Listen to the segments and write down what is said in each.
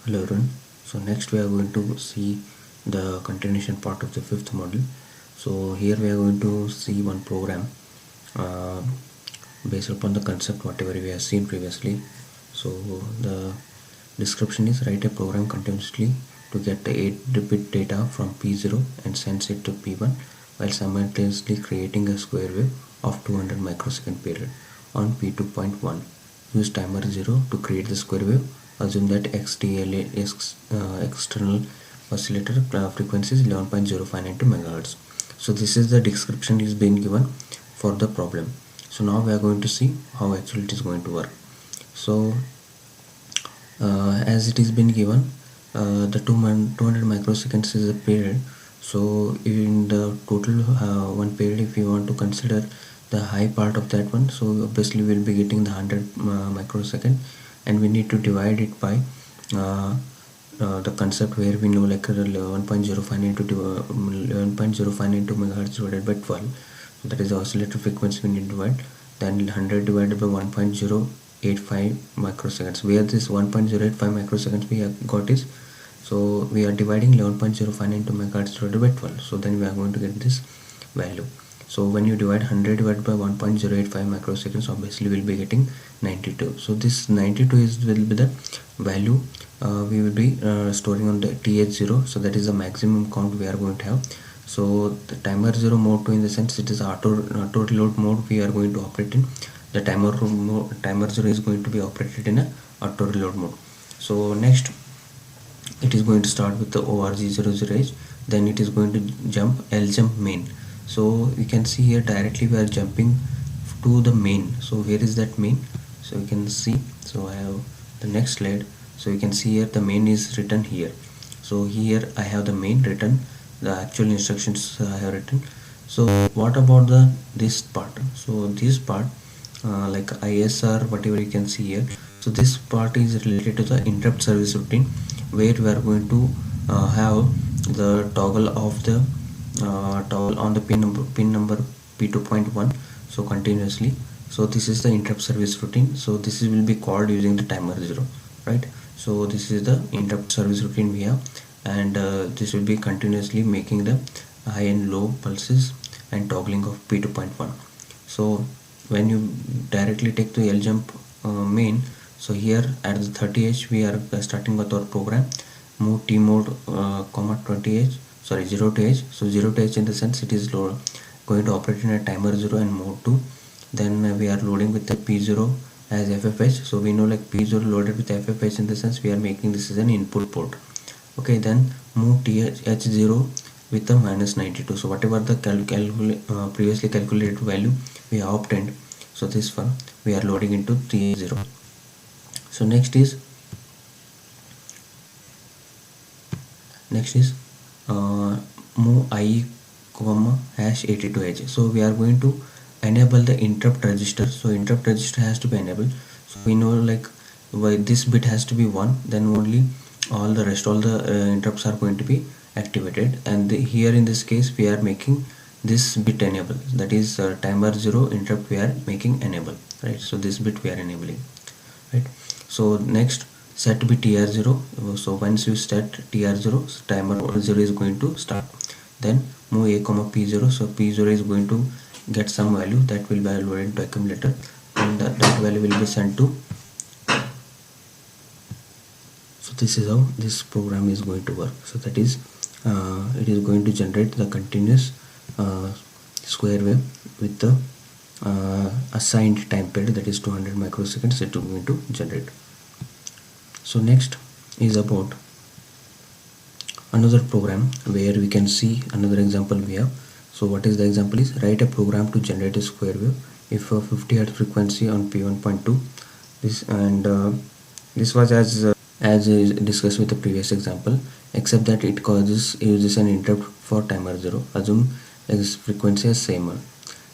Hello everyone. So next we are going to see the continuation part of the fifth module. So here we are going to see one program uh, based upon the concept whatever we have seen previously. So the description is: write a program continuously to get the 8-bit data from P0 and sends it to P1 while simultaneously creating a square wave of 200 microsecond period on P2.1. Use timer 0 to create the square wave. Assume that XTLA is external oscillator frequency is 11.0592 MHz. So this is the description is being given for the problem. So now we are going to see how actually it is going to work. So as it is been given, the 200 microseconds is a period. So in the total one period, if you want to consider the high part of that one, so obviously we will be getting the 100 microsecond, and we need to divide it by the concept where we know like 11.0592 megahertz divided by 12. So that is the oscillator frequency we need to divide. Then 100 divided by 1.085 microseconds, where this 1.085 microseconds we have got is, so we are dividing 11.0592 megahertz divided by 12. So then we are going to get this value. So when you divide 100 divided by 1.085 microseconds, obviously we will be getting 92. So this 92 will be the value we will be storing on the TH0. So that is the maximum count we are going to have. So the timer 0 mode 2, in the sense it is auto reload mode we are going to operate in. The timer 0 is going to be operated in a auto reload mode. So next it is going to start with the ORG00H, then it is going to jump ljump main. So you can see here directly we are jumping to the main. So where is that main? So you can see, so I have the next slide. So you can see here the main is written here. So here I have the main written, the actual instructions I have written. So what about this part? So this part like ISR, whatever you can see here, so this part is related to the interrupt service routine, where we are going to have the toggle of the toggle on the pin number P2.1, so continuously. So this is the interrupt service routine. So this will be called using the timer 0, right? So this is the interrupt service routine we have, and this will be continuously making the high and low pulses and toggling of P2.1. So when you directly take the ljump main, so here at the 30H we are starting with our program. Move T mode 20H, sorry 0 to H. So 0 to H in the sense it is going to operate in a timer 0 and mode 2. Then we are loading with the P0 as FFH. So we know like P0 loaded with FFH, in the sense we are making this as an input port. Okay, then move TH0 with the -92. So whatever the previously calculated value we have obtained, so this one we are loading into TH0. So next is move IE #82H. So we are going to enable the interrupt register. So interrupt register has to be enabled. So we know like why this bit has to be 1, then only all the interrupts are going to be activated. And here in this case we are making this bit enable, that is timer 0 interrupt we are making enable, right? So this bit we are enabling, right? So next, set bit TR0. So once you set TR0, so timer 0 is going to start. Then move A, P0. So P0 is going to get some value that will be loaded to accumulator, and that value will be sent to. So this is how this program is going to work. So that is it is going to generate the continuous square wave with the assigned time period, that is 200 microseconds it is going to generate. So next is about another program where we can see another example we have. So what is the example is: write a program to generate a square wave if a 50 Hz frequency on P1.2. This was as discussed with the previous example, except that it uses an interrupt for timer 0. Assume its frequency as same one.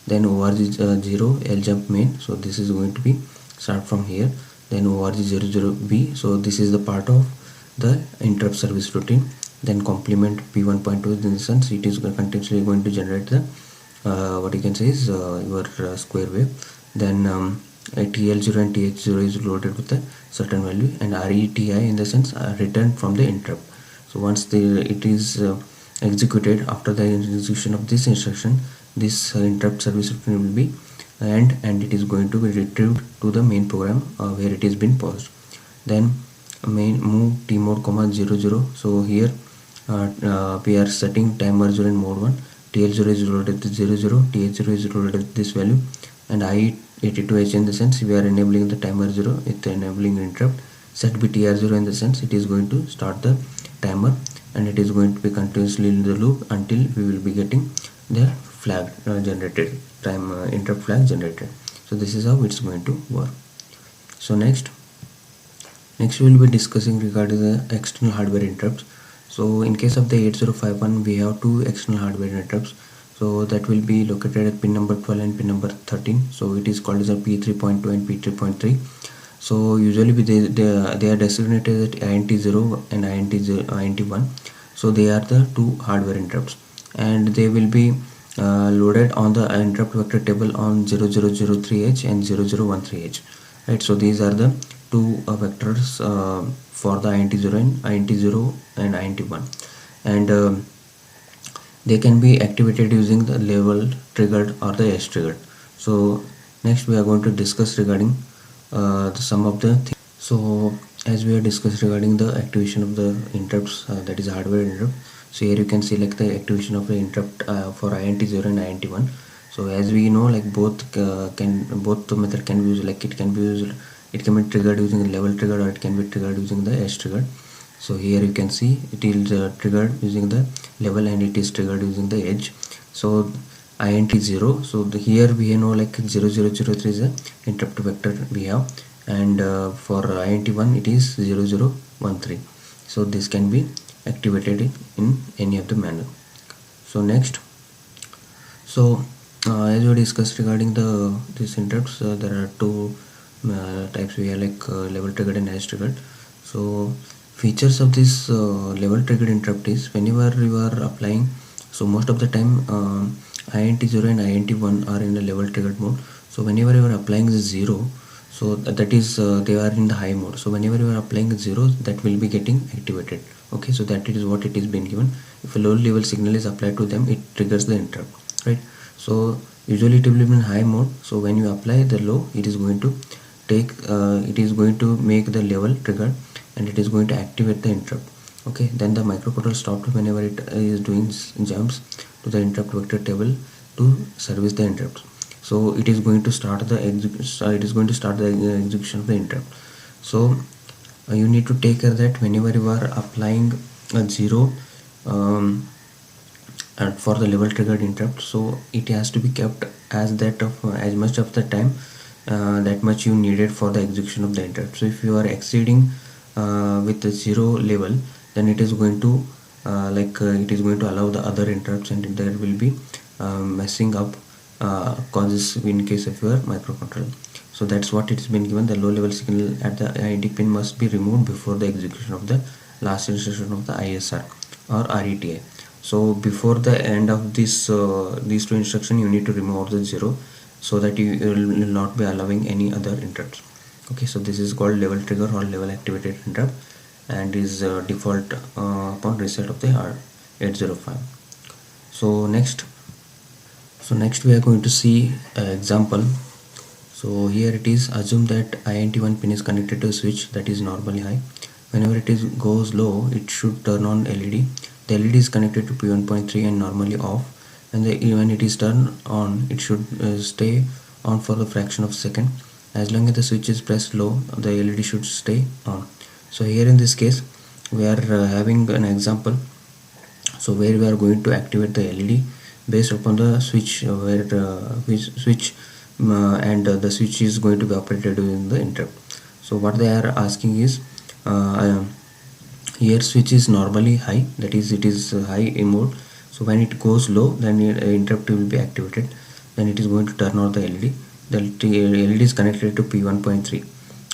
Then ORG0 ljump main. So this is going to be start from here. Then ORG00B. So this is the part of the interrupt service routine. Then complement P1.2, in the sense it is continuously going to generate the what you can say is your square wave. Then TL0 and TH0 is loaded with a certain value, and RETI in the sense returned from the interrupt. So once it is executed, after the execution of this instruction, this interrupt service will be and it is going to be retrieved to the main program where it is been paused. Then main move tmode comma 00. So here we are setting timer 0 in mode 1. TL0 is loaded with 00, TH0 is loaded with this value, and I82H in the sense we are enabling the timer 0 with enabling interrupt. Set BTR0 in the sense it is going to start the timer, and it is going to be continuously in the loop until we will be getting the flag generated, interrupt flag generated. So this is how it's going to work. So next we will be discussing regarding the external hardware interrupts. So in case of the 8051, we have two external hardware interrupts. So that will be located at pin number 12 and pin number 13. So it is called as a P3.2 and P3.3. So usually they are designated as INT0 and INT1. So they are the two hardware interrupts, and they will be loaded on the interrupt vector table on 0003H and 0013H. Right, so these are the two vectors for the INT0 and INT1, and they can be activated using the level triggered or the edge triggered. So next we are going to discuss regarding some of the things. So as we have discussed regarding the activation of the interrupts, that is hardware interrupt. So here you can see like the activation of the interrupt for INT0 and INT1. So as we know, like both the method can be used, like it can be triggered using the level triggered, or it can be triggered using the edge triggered. So here you can see it is triggered using the level, and it is triggered using the edge. So INT0, so here we know like 0003 is a interrupt vector we have, and for INT1 it is 0013. So this can be activated in any of the manner. So next, so as we discussed regarding these interrupts, there are two types. We have like level triggered and edge triggered. So features of this level triggered interrupt is whenever you are applying, so most of the time INT0 and INT1 are in the level triggered mode. So whenever you are applying the 0, so that is they are in the high mode. So whenever you are applying 0, that will be getting activated. Okay, so that is what it is been given. If a low level signal is applied to them, it triggers the interrupt, right? So usually it will be in high mode. So when you apply the low, it is going to make the level triggered, and it is going to activate the interrupt. Okay, then the microcontroller stops whenever it is doing jumps to the interrupt vector table to service the interrupt. So it is going to start the execution of the interrupt. So you need to take care that whenever you are applying a 0 and for the level triggered interrupt, so it has to be kept as much of the time that much you needed for the execution of the interrupt. So if you are exceeding with the 0 level, then it is going to allow the other interrupts, and there will be messing up causes in case of your microcontroller. So that's what it's been given. The low level signal at the INT pin must be removed before the execution of the last instruction of the ISR or RETI. So before the end of these two instructions, you need to remove the 0, so that you will not be allowing any other interrupts. Okay, so this is called level trigger or level activated interrupt, and is default upon reset of the 805. So next we are going to see an example. So here it is, assume that INT1 pin is connected to a switch that is normally high. Whenever it goes low, it should turn on LED. The LED is connected to P1.3 and normally off, and when it is turned on, it should stay on for the fraction of a second. As long as the switch is pressed low, the LED should stay on. So here in this case, we are having an example, so where we are going to activate the LED based upon the switch, and the switch is going to be operated during the interrupt. So what they are asking is, here switch is normally high, that is it is high in mode. So when it goes low, then interrupt will be activated, then it is going to turn on the LED. The LED is connected to P1.3.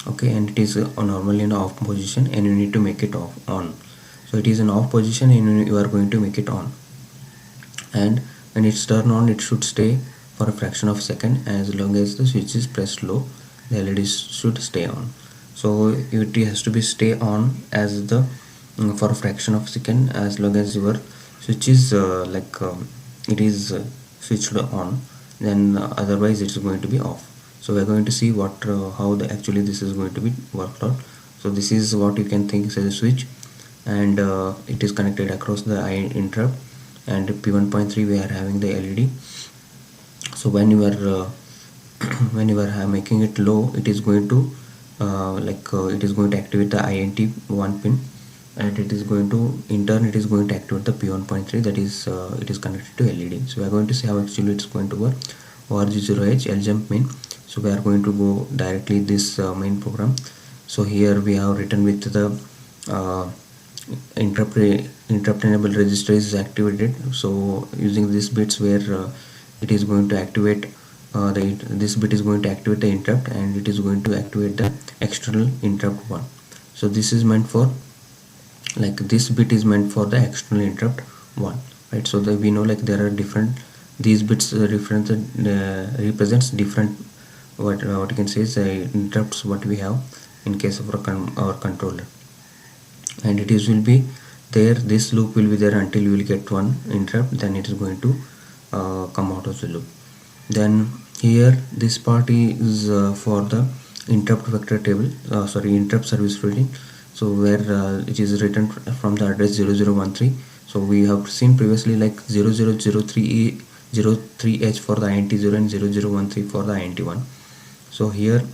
okay, and it is normally in off position, and you need to make it on. So it is in off position, and you are going to make it on, and when it's turned on, it should stay for a fraction of a second as long as the switch is pressed low. the LED should stay on. So it has to be stay on as the for a fraction of a second, as long as your switch is it is switched on, then otherwise it's going to be off. So we're going to see what how the actually this is going to be worked out. So this is what you can think as a switch, and it is connected across the interrupt, and P1.3 we are having the LED. So when you are when you are making it low, it is going to it is going to activate the INT 1 pin, and it is going to in turn it is going to activate the P1.3, that is it is connected to LED. So we are going to see how actually it's going to work. ORG0H ljump main. So we are going to go directly this main program. So here we have written with the interrupt enable register is activated. So using these bits where it is going to activate this bit is going to activate the interrupt, and it is going to activate the external interrupt 1. So this is meant for, like, this bit is meant for the external interrupt 1, right? So that we know, like, there are different, these bits represents different what you can say is interrupts what we have in case of our controller, and it is will be there, this loop will be there until you will get one interrupt, then it is going to come out of the loop. Then here this part is for the interrupt vector table, interrupt service routine. So where it is written from the address 0013. So we have seen previously like 0003H for the INT0 and 0013 for the INT1. So here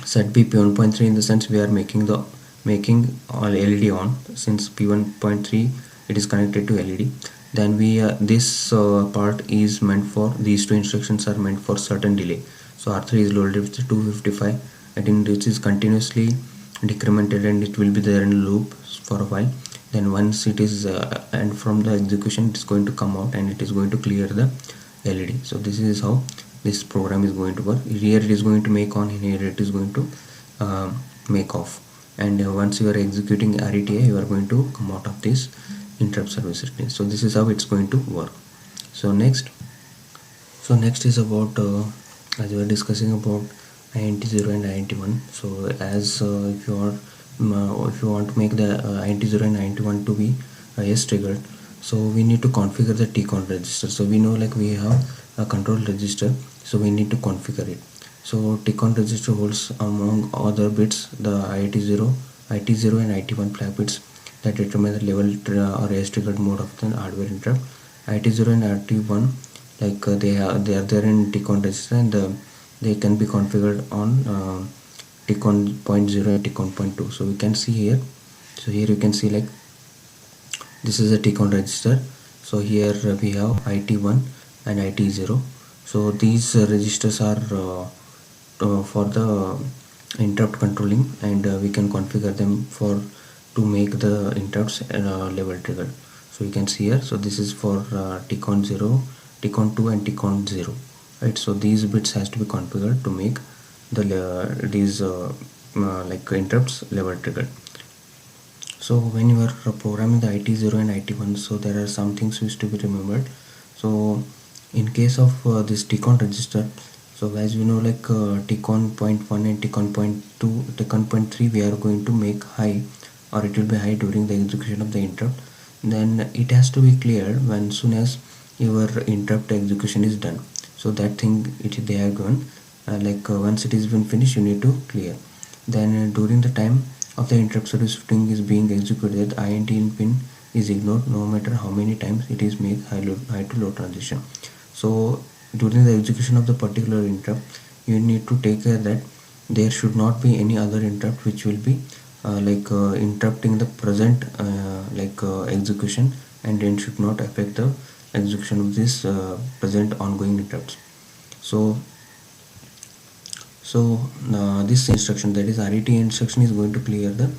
set P1.3 in the sense we are making all LED on, since P1.3 it is connected to LED. Then we this part is meant for, these two instructions are meant for certain delay. So R3 is loaded with 255, and which is continuously decremented, and it will be there in loop for a while. Then once it is and from the execution it is going to come out, and it is going to clear the LED. So this is how this program is going to work. Here it is going to make on, and here it is going to make off. And once you are executing RETA, you are going to come out of this interrupt service routine. So this is how it's going to work. So next is about as we were discussing about INT0 and INT1. So as if you want to make the INT0 and INT1 to be yes triggered, so we need to configure the TCON register. So we know, like, we have a control register, so we need to configure it. So TCON register holds, among other bits, the IT0 and IT1 flag bits that determine the level or S triggered mode of the hardware interrupt. IT0 and IT1, like they are there in TCON register, and they can be configured on TCON 0.0 and TCON 0.2. So we can see here. So here you can see, like, this is a TCON register. So here we have IT1 and IT0. So these registers are for the interrupt controlling, and we can configure them to make the interrupts level triggered. So you can see here. So this is for TCON 0, TCON 2 and TCON 0, right? So these bits has to be configured to make these interrupts level triggered. So when you are programming the IT0 and IT1, so there are some things which to be remembered. So in case of this TCON register, so as you know, like TCON 0.1 and TCON 0.2, TCON 0.3 we are going to make high, or it will be high during the execution of the interrupt. Then it has to be cleared when soon as your interrupt execution is done. So that thing they are given, once it is been finished, you need to clear. Then during the time of the interrupt service routine is being executed, the INT pin is ignored no matter how many times it is made high to low transition. So during the execution of the particular interrupt, you need to take care that there should not be any other interrupt which will be interrupting the present execution, and then should not affect the execution of this present ongoing interrupts. So this instruction, that is RETA instruction, is going to clear the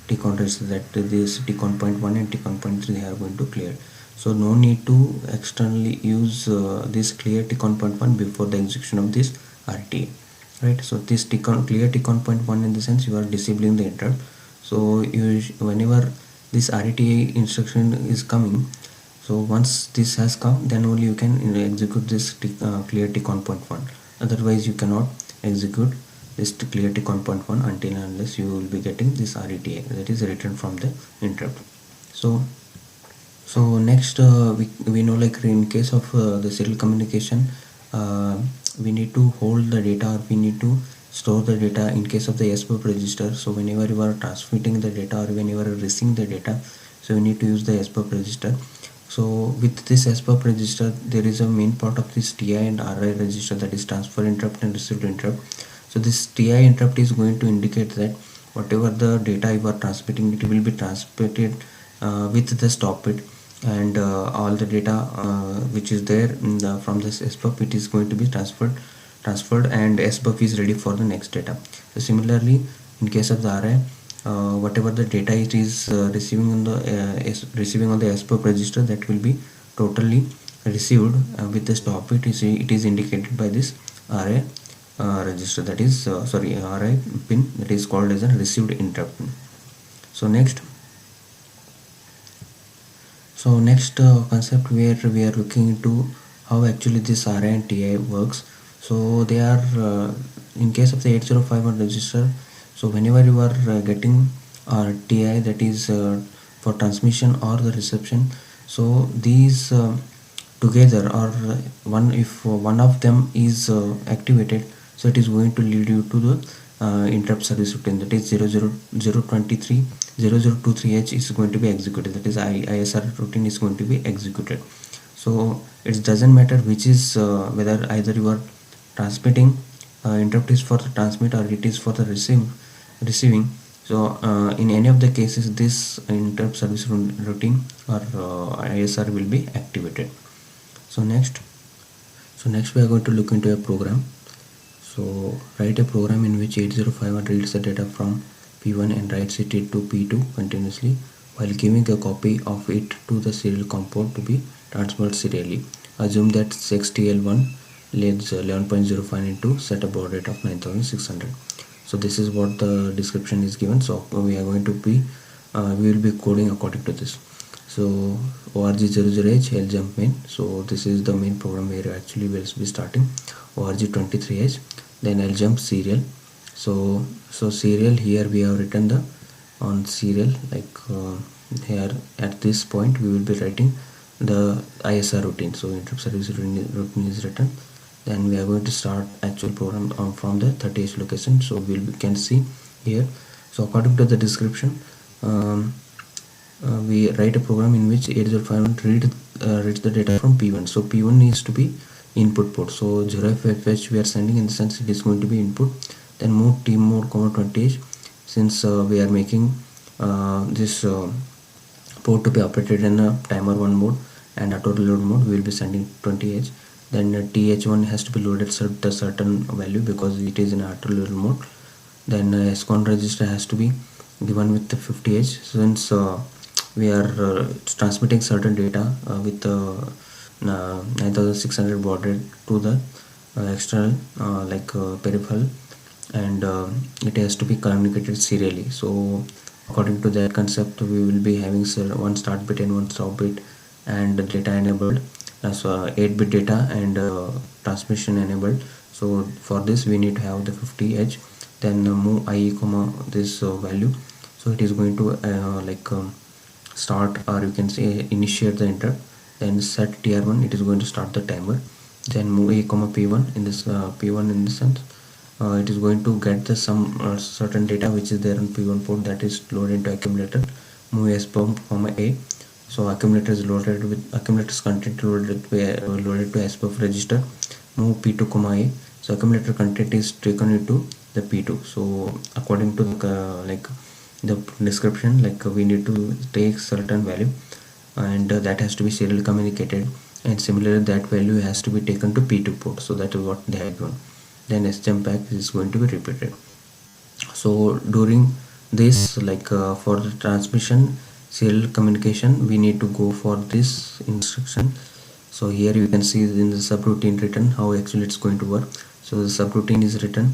TCON register, that this TCON 0.1 and TCON 0.3 they are going to clear. So no need to externally use this clear TCON 0.1 before the execution of this RETA, right? So this clear TCON 0.1 in the sense you are disabling the interrupt. So whenever this RETA instruction is coming, so once this has come, then only you can execute this clear TCON 0.1. Otherwise you cannot execute this clear tick on point 1 until and unless you will be getting this RETI, that is returned from the interrupt. So next, we know, like in case of the serial communication, we need to hold the data, or we need to store the data in case of the SBUF register. So whenever you are transmitting the data, or when you are receiving the data, so you need to use the SBUF register. So with this SBUF register, there is a main part of this TI and RI register, that is transfer interrupt and received interrupt. So this TI interrupt is going to indicate that whatever the data you are transmitting, it will be transmitted with the stop bit, and all the data which is there from this SBUF, it is going to be transferred, and SBUF is ready for the next data. So similarly, in case of the RI, whatever the data it is receiving on the SBUF register, that will be totally received with the stop bit. It is indicated by this RI register, that is RI pin, that is called as a received interrupt pin. So next concept where we are looking into how actually this RI and TI works. So they are in case of the 8051 register, so whenever you are getting TI, that is for transmission or the reception, so these together, or if one of them is activated, so it is going to lead you to the interrupt service routine, that is 0023H is going to be executed, that is ISR routine is going to be executed. So it doesn't matter which is whether either you are transmitting, interrupt is for the transmit, or it is for the receiving. So in any of the cases, this interrupt service routine or ISR will be activated. So next we are going to look into a program. So write a program in which 8051 reads the data from P1 and writes it to P2 continuously, while giving a copy of it to the serial COM port to be transmitted serially. Assume that XTL1 leads 11.05 into set a baud rate of 9600. So this is what the description is given. So we are going to be we will be coding according to this. So org00h ljump main, so this is the main program where actually we'll be starting. org23h, then ljump serial. So serial, here we have written the on serial, like here at this point we will be writing the ISR routine. So interrupt service routine is written. Then we are going to start actual program from the 30h location. So we can see here. So according to the description, we write a program in which 8051 reads the data from P1. So P1 needs to be input port. So 0FFH we are sending, in the sense it is going to be input. Then move T mode 20h, since we are making this port to be operated in a timer 1 mode and auto reload mode, we will be sending 20h. Then TH1 has to be loaded at a certain value because it is in auto reload mode. Then SCON register has to be given with the 50h, since we are transmitting certain data with 9600 baud rate to the external peripheral, and it has to be communicated serially. So according to that concept, we will be having one start bit and one stop bit, and data enabled, so 8-bit data and transmission enabled. So for this we need to have the 50h. Then move IE comma this value, so it is going to start, or you can say initiate the interrupt. Then set TR1, it is going to start the timer. Then move A comma P1, in this P1 in this sense, it is going to get the some certain data which is there on P1 port, that is loaded into accumulator. Move SBUF comma A, so accumulator is loaded with accumulator's content loaded to SBUF register. Move P2 comma A, so accumulator content is taken into the P2. So according to the description, we need to take certain value, and that has to be serially communicated, and similarly that value has to be taken to P2 port. So that is what they have done. Then sjump back is going to be repeated. So during this, for the transmission serial communication, we need to go for this instruction. So here you can see in the subroutine written how actually it's going to work. So the subroutine is written,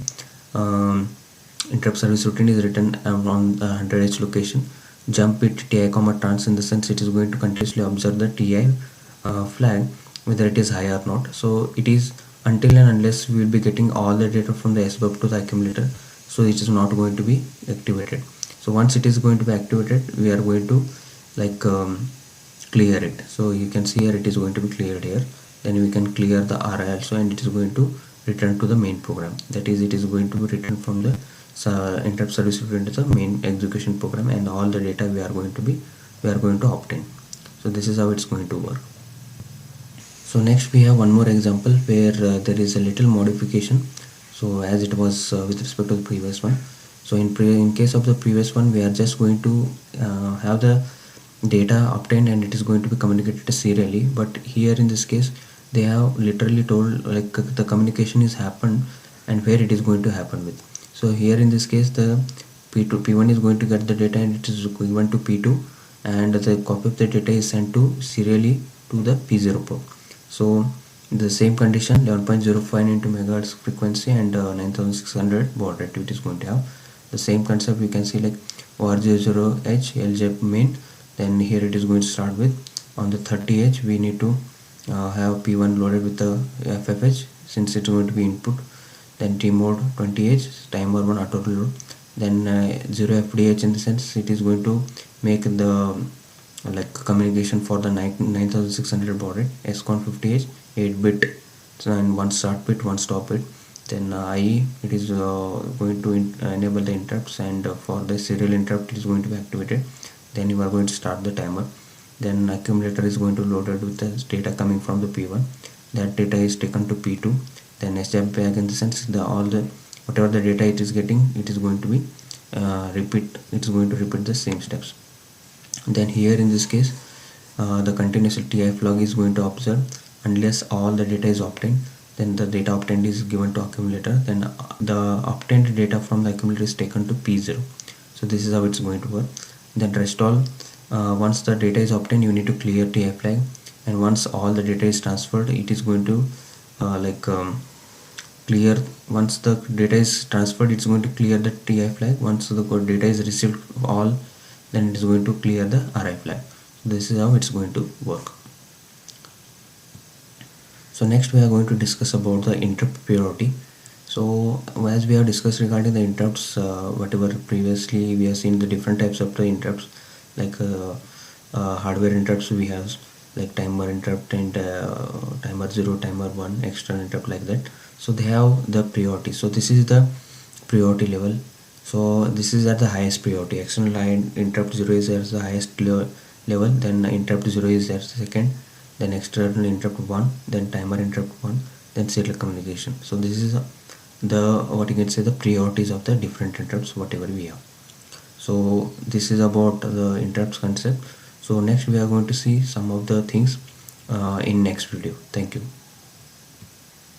interrupt service routine is written on the 100h location. Jump it TI comma trans, in the sense it is going to continuously observe the TI flag whether it is high or not. So it is until and unless we will be getting all the data from the SBUF to the accumulator. so it is not going to be activated. So once it is going to be activated, we are going to like clear it. So you can see here it is going to be cleared here. Then we can clear the RI also, and it is going to return to the main program. That is, it is going to be written from the interrupt service into the main execution program, and all the data we are going to obtain. So this is how it's going to work. So next we have one more example where there is a little modification. So as it was with respect to the previous one. So in case of the previous one, we are just going to have the data obtained and it is going to be communicated serially. But here in this case, they have literally told like the communication is happened and where it is going to happen with. So here in this case, the P1 is going to get the data and it is given to P2, and the copy of the data is sent to serially to the P0 port. So the same condition, 11.05 into megahertz frequency and 9600 baud rate it is going to have. The same concept we can see like OR00H LJ main. Then here it is going to start with on the 30H we need to have P1 loaded with the FFH since it's going to be input. Then T mode 20H timer 1 auto load. Then 0 FDH, in the sense it is going to make the like communication for the 9600 baud rate. SCON 50H 8-bit, so, and one start bit, one stop bit. Then IE, it is going to enable the interrupts, and for the serial interrupt it is going to be activated. Then you are going to start the timer. Then accumulator is going to loaded with the data coming from the P1. That data is taken to P2. Then SJB back, in the sense all the whatever the data it is getting, it is going to be repeat the same steps. Then here in this case, the continuous TIF log is going to observe unless all the data is obtained. Then the data obtained is given to accumulator. Then the obtained data from the accumulator is taken to P0. So this is how it's going to work. Then rest all, once the data is obtained, you need to clear TIF flag, and once all the data is transferred, it is going to clear. Once the data is transferred, it's going to clear the TIF flag. Once the data is received all, then it is going to clear the RI flag. This is how it's going to work. So next we are going to discuss about the interrupt priority. So as we have discussed regarding the interrupts, whatever previously we have seen the different types of the interrupts, like hardware interrupts we have, like timer interrupt and timer 0, timer 1, external interrupt, like that. So they have the priority. So this is the priority level. So this is at the highest priority. External interrupt 0 is at the highest level. Then interrupt 0 is at second. Then external interrupt 1. Then timer interrupt 1. Then serial communication. So this is the what you can say the priorities of the different interrupts whatever we have. So this is about the interrupts concept. So next we are going to see some of the things in next video. Thank you.